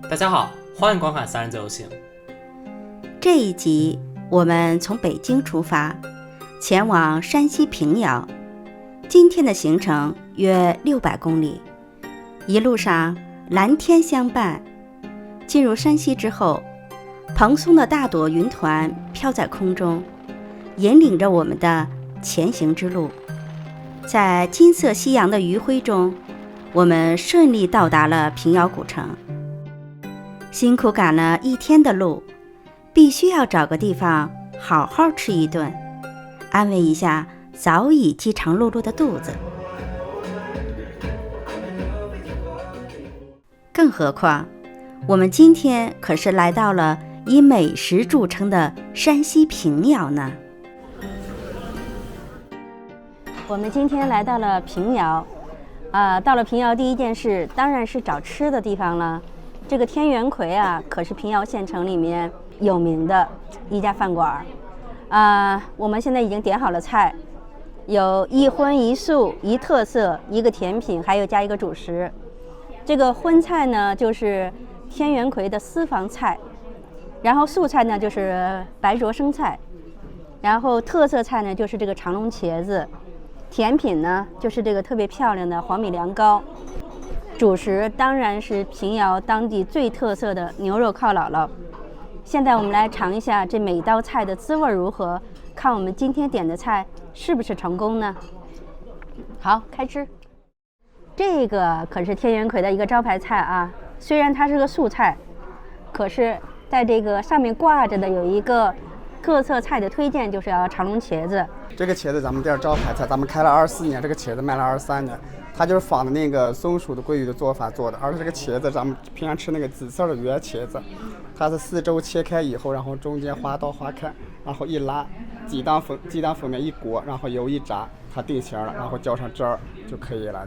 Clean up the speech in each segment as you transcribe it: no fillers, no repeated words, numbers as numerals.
大家好，欢迎观看三人自由行。这一集我们从北京出发，前往山西平遥。今天的行程约600公里，一路上蓝天相伴。进入山西之后，蓬松的大朵云团飘在空中，引领着我们的前行之路。在金色夕阳的余晖中，我们顺利到达了平遥古城。辛苦赶了一天的路，必须要找个地方好好吃一顿，安慰一下早已饥肠辘辘的肚子。更何况我们今天可是来到了以美食著称的山西平遥呢。我们今天来到了平遥，到了平遥第一件事当然是找吃的地方了。这个天元葵啊，可是平遥县城里面有名的一家饭馆。我们现在已经点好了菜，有一荤一素一特色，一个甜品，还有加一个主食。这个荤菜呢就是天元葵的私房菜，然后素菜呢就是白灼生菜，然后特色菜呢就是这个长隆茄子，甜品呢就是这个特别漂亮的黄米凉糕，主食当然是平遥当地最特色的牛肉靠姥姥。现在我们来尝一下这每道菜的滋味如何，看我们今天点的菜是不是成功呢？好，开吃。这个可是天元葵的一个招牌菜啊，虽然它是个素菜，可是在这个上面挂着的有一个特色菜的推荐，就是要长隆茄子。这个茄子咱们店招牌菜，咱们开了24年，这个茄子卖了23年，它就是仿的那个松鼠的桂鱼的做法做的。而且这个茄子咱们平常吃那个紫色的圆茄子，它是4周切开以后，然后中间划刀划开，然后一拉，鸡蛋粉面一裹，然后油一炸，它定型了，然后浇上汁儿就可以了。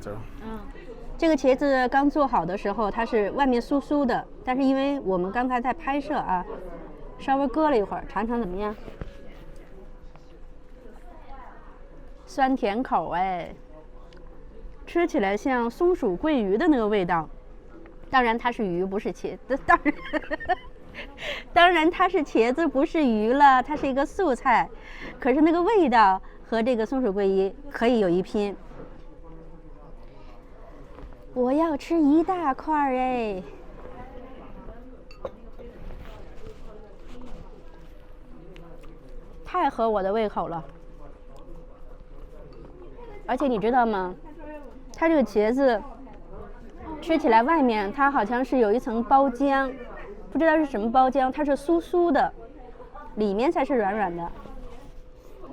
这个茄子刚做好的时候，它是外面酥酥的，但是因为我们刚才在拍摄啊，稍微搁了一会儿，尝尝怎么样？酸甜口哎，吃起来像松鼠桂鱼的那个味道。当然它是鱼，不是茄子。当然它是茄子，不是鱼了，它是一个素菜。可是那个味道和这个松鼠桂鱼可以有一拼。我要吃一大块哎！太合我的胃口了。而且你知道吗？它这个茄子吃起来外面它好像是有一层包浆，不知道是什么包浆，它是酥酥的，里面才是软软的。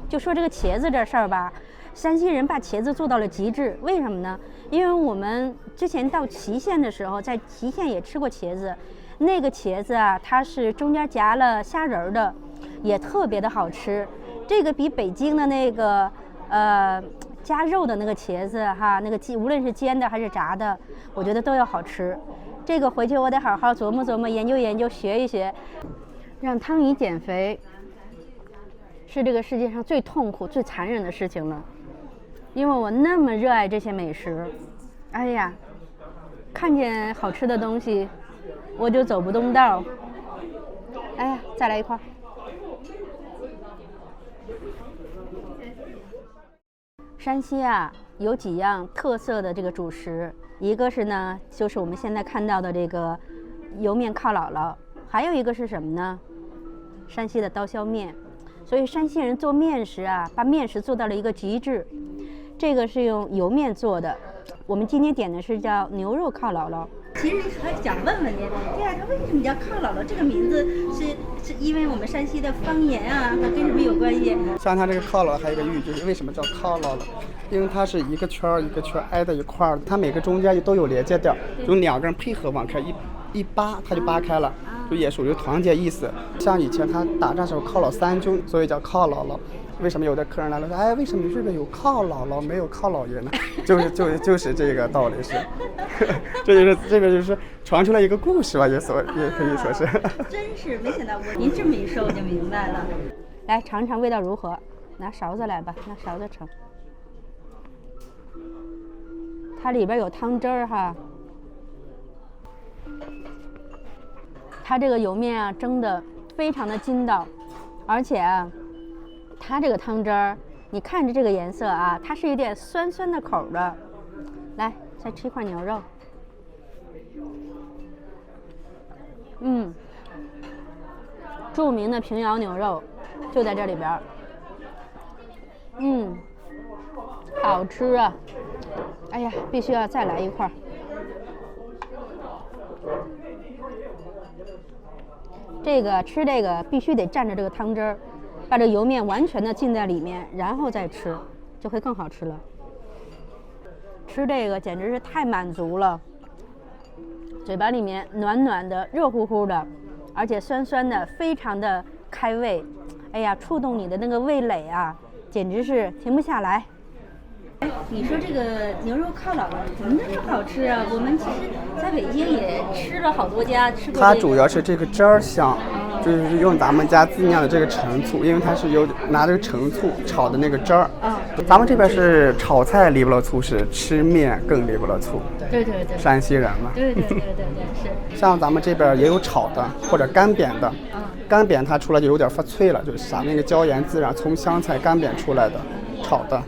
就说这个茄子这事儿吧，山西人把茄子做到了极致，为什么呢？因为我们之前到祁县的时候，在祁县也吃过茄子，那个茄子啊，它是中间夹了虾仁的，也特别的好吃。这个比北京的那个加肉的那个茄子哈，那个无论是煎的还是炸的，我觉得都要好吃。这个回去我得好好琢磨琢磨，研究研究，学一学。让汤鱼减肥是这个世界上最痛苦、最残忍的事情了。因为我那么热爱这些美食，哎呀，看见好吃的东西我就走不动道。哎呀，再来一块。山西啊有几样特色的这个主食，一个是呢就是我们现在看到的这个油面靠姥姥，还有一个是什么呢？山西的刀削面。所以山西人做面食啊，把面食做到了一个极致。这个是用油面做的，我们今天点的是叫牛肉靠姥姥。其实还想问问您，第二，它为什么叫靠姥姥？这个名字是因为我们山西的方言啊，它跟什么有关系？像它这个靠姥姥还有一个寓意，就是为什么叫靠姥姥？因为它是一个圈一个圈挨在一块儿，它每个中间都有连接点，有2个人配合往开一扒，它就扒开了，就也属于团结意思。像以前他打仗时候犒劳3军，所以叫犒姥姥。为什么有的客人来了说，哎，为什么日本有犒姥姥没有犒老爷呢？就是这个道理是，这个就是传出来一个故事吧，也可以说是。真是没想到您这么一说我就明白了。来尝尝味道如何？拿勺子来吧，拿勺子盛。它里边有汤汁儿哈。它这个油面啊蒸的非常的筋道，而且啊，它这个汤汁儿，你看着这个颜色啊，它是有点酸酸的口的。来，再吃一块牛肉。著名的平遥牛肉就在这里边儿。好吃啊！哎呀，必须要再来一块。吃这个必须得蘸着这个汤汁儿，把这油面完全的浸在里面，然后再吃，就会更好吃了。吃这个简直是太满足了，嘴巴里面暖暖的、热乎乎的，而且酸酸的，非常的开胃。哎呀，触动你的那个味蕾啊，简直是停不下来。你说这个牛肉靠姥姥怎么那么好吃啊？我们其实在北京也吃了好多家，吃过、它主要是这个汁儿香，就是用咱们家自酿的这个陈醋，因为它是拿这个陈醋炒的那个汁儿。咱们这边是炒菜离不了醋，是吃面更离不了醋。对，山西人嘛。对，是。像咱们这边也有炒的或者干煸的，干煸它出来就有点发脆了，就是撒那个椒盐孜然，从香菜干煸出来的炒的。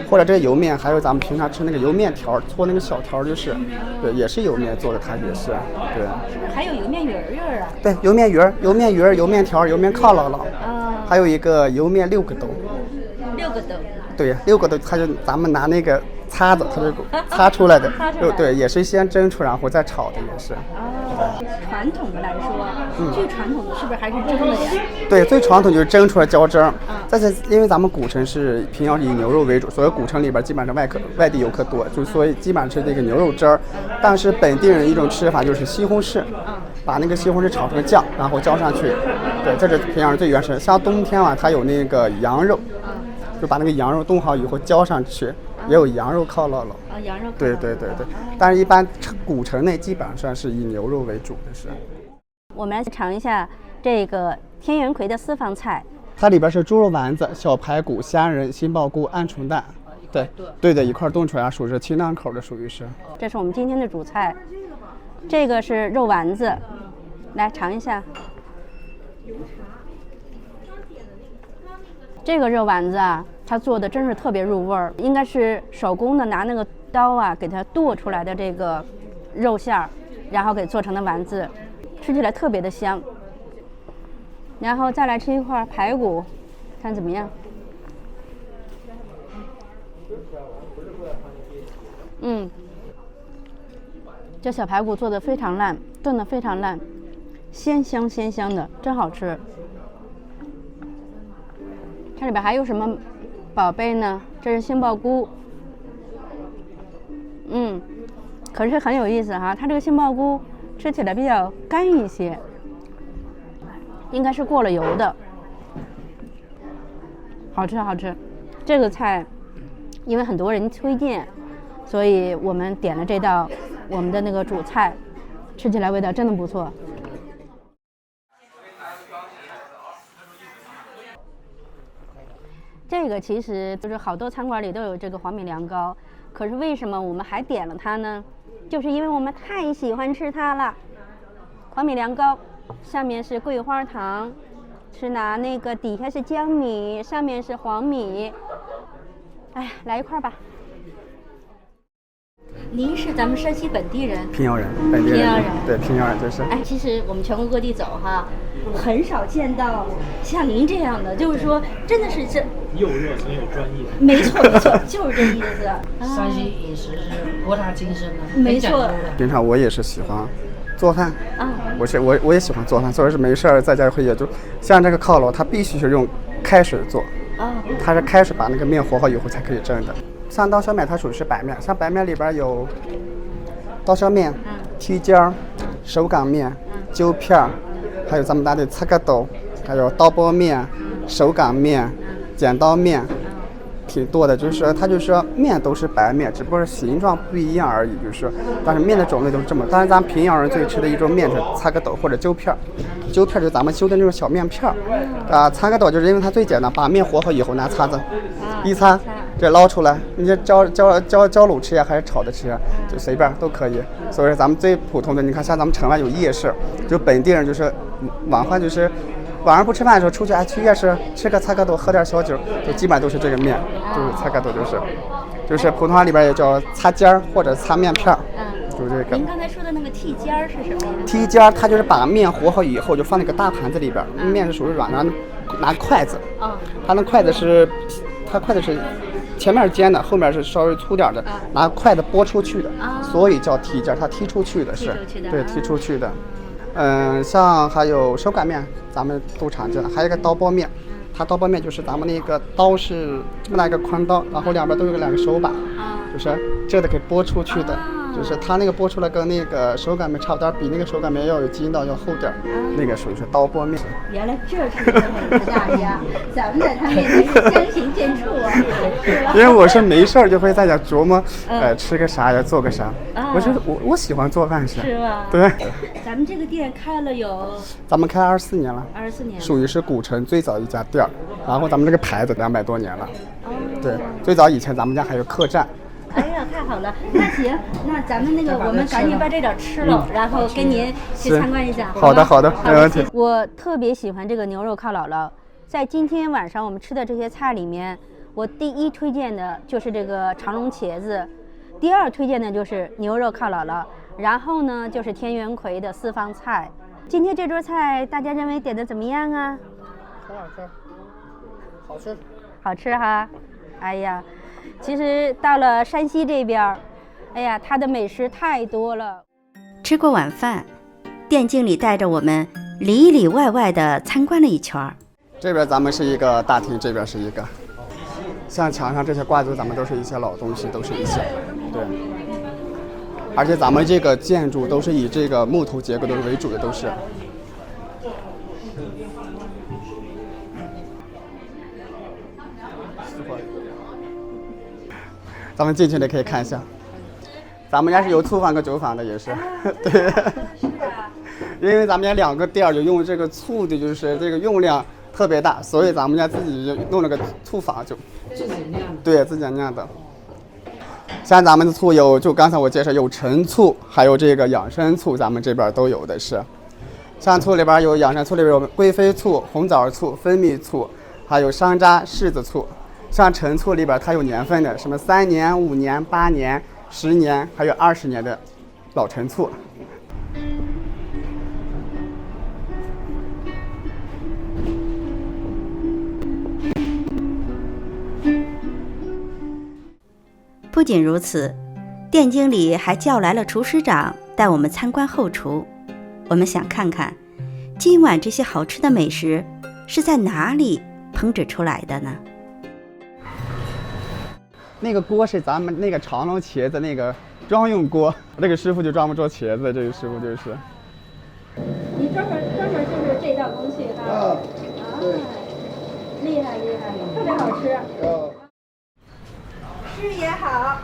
或者这个油面，还有咱们平常吃那个油面条，搓那个小条，就是对，也是油面做的，它也是对。是不是还有油面鱼儿啊？对，油面鱼儿、油面鱼儿、油面条、油面靠姥姥。还有一个油面6个豆。6个豆。对，6个豆，它就咱们拿那个擦子，它就擦出来的。对，也是先蒸出，然后再炒的，也是。传统的来说，最传统的是不是还是蒸的呀？对，最传统就是蒸出来浇汁儿。但是因为咱们古城是平遥以牛肉为主，所以古城里边基本上外地游客多，就所以基本上是这个牛肉汁儿。但是本地人一种吃法就是西红柿，把那个西红柿炒成酱，然后浇上去。对，这是平遥人最原始的。像冬天它有那个羊肉，就把那个羊肉冻好以后浇上去。也有羊肉靠姥姥羊肉对，但是一般古城内基本上是以牛肉为主的是。我们来尝一下这个天元葵的私房菜，它里边是猪肉丸子、小排骨、虾仁、杏鲍菇、鹌鹑蛋，对，一块炖出来，属于是清淡口的，属于是。这是我们今天的主菜，这个是肉丸子，来尝一下。这个肉丸子啊，它做的真是特别入味儿，应该是手工的，拿那个刀啊给它剁出来的这个肉馅儿，然后给做成的丸子，吃起来特别的香。然后再来吃一块排骨，看怎么样？这小排骨做的非常烂，炖的非常烂，鲜香的，真好吃。这里边还有什么宝贝呢？这是杏鲍菇，可是很有意思哈。它这个杏鲍菇吃起来比较干一些，应该是过了油的，好吃。这个菜因为很多人推荐，所以我们点了这道我们的那个主菜，吃起来味道真的不错。这个其实就是好多餐馆里都有这个黄米凉糕，可是为什么我们还点了它呢？就是因为我们太喜欢吃它了。黄米凉糕下面是桂花糖，是拿那个底下是江米，上面是黄米。哎呀，来一块吧。您是咱们山西本地人？平遥人，本地人。平遥人，对，平遥人就是。哎，其实我们全国各地走哈，很少见到像您这样的，就是说，真的是这又热情又专业。没错，就是这意思。山西饮食是博大精深的，没错。平常我也是喜欢做饭我也喜欢做饭，所以是没事儿在家会也就像这个靠姥，它必须是用开水做。它是开水把那个面和好以后才可以蒸的。像刀削面它属于是白面，像白面里边有刀削面、蹄尖、手擀面、揪片，还有咱们家的擦个豆，还有刀包面、手擀面、剪刀面，挺多的。就是说它就是说面都是白面，只不过是形状不一样而已，就是但是面的种类都是这么。当然咱们平遥人最吃的一种面是擦个豆或者揪片，揪片就是咱们揪的那种小面片擦个豆就是因为它最简单，把面和好以后拿擦子一擦，这捞出来，你这浇卤吃呀，还是炒着吃呀，就随便都可以。所以说咱们最普通的，你看像咱们城外有夜市，就本地人就是晚饭就是晚上不吃饭的时候出去去夜市吃个菜蝌蚪，喝点小酒，就基本上都是这个面，就是菜蝌蚪就是普通话里边也叫擦尖儿或者擦面片儿。就这个。您刚才说的那个剔尖儿是什么呀？剔尖儿，它就是把面和好以后就放那个大盘子里边，面是属于软的，拿筷子。它那筷子是前面是尖的，后面是稍微粗点的，拿筷子拨出去的，所以叫剔尖儿。它剔出去的是，对，剔出去的。像还有手擀面，咱们都常见的，还有一个刀包面。它刀包面就是咱们那个刀是这么大一个宽刀，然后两边都有两个手把，就是这个可以拨出去的。就是它那个拨出来跟那个手擀面差不多，比那个手擀面要有筋道要厚点儿，那个属于是刀拨面。原来这是美食大家，咱们在他面前是相形见绌啊，是吧？因为我是没事儿就会在家琢磨，吃个啥呀，做个啥。我喜欢做饭是吧？对。咱们这个店开了有？咱们开24年了。24年。属于是古城最早一家店儿，然后咱们这个牌子200多年了。对，最早以前咱们家还有客栈。哎呀，太好了！那行，那咱们我们赶紧把这点吃了，然后跟您去参观一下。好的，没问题。我特别喜欢这个牛肉靠姥姥，在今天晚上我们吃的这些菜里面，我第一推荐的就是这个长隆茄子，第二推荐的就是牛肉靠姥姥，然后呢就是天元葵的四方菜。今天这桌菜大家认为点的怎么样啊？很好吃，好吃，好吃哈！哎呀。其实到了山西这边，哎呀，它的美食太多了。吃过晚饭，店经理带着我们里里外外的参观了一圈。这边咱们是一个大厅，这边是一个，像墙上这些挂子，咱们都是一些老东西，都是一些，对。而且咱们这个建筑都是以这个木头结构都是为主的，都是。咱们进去的可以看一下，咱们家是有厨房跟酒坊的，也是，对，因为咱们家2个店儿就用这个醋的，就是这个用量特别大，所以咱们家自己就弄了个醋坊，就自己酿的，对，自己酿的。像咱们的醋有，就刚才我介绍有陈醋，还有这个养生醋，咱们这边都有的是。像醋里边有养生醋里边有贵妃醋、红枣醋、蜂蜜醋，还有山楂、柿子醋。像陈醋里边它有年份的，什么3年、5年、8年、10年，还有20年的老陈醋。不仅如此，店经理还叫来了厨师长带我们参观后厨。我们想看看今晚这些好吃的美食是在哪里烹制出来的呢？那个锅是咱们那个长隆茄子那个专用锅，那个师傅就专门做茄子，这个师傅就是。你专门就是这道工序哈？对。厉害，特别好吃。吃也好。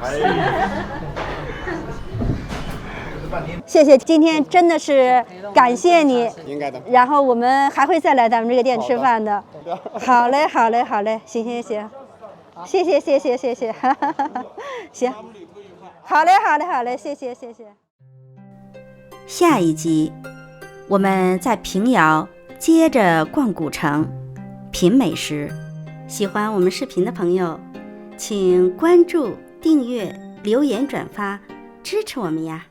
谢谢，今天真的是感谢你。应该的。然后我们还会再来咱们这个店吃饭的。好嘞，行。谢谢，行，好嘞，谢谢。下一集，我们在平遥接着逛古城，品美食。喜欢我们视频的朋友，请关注、订阅、留言、转发，支持我们呀！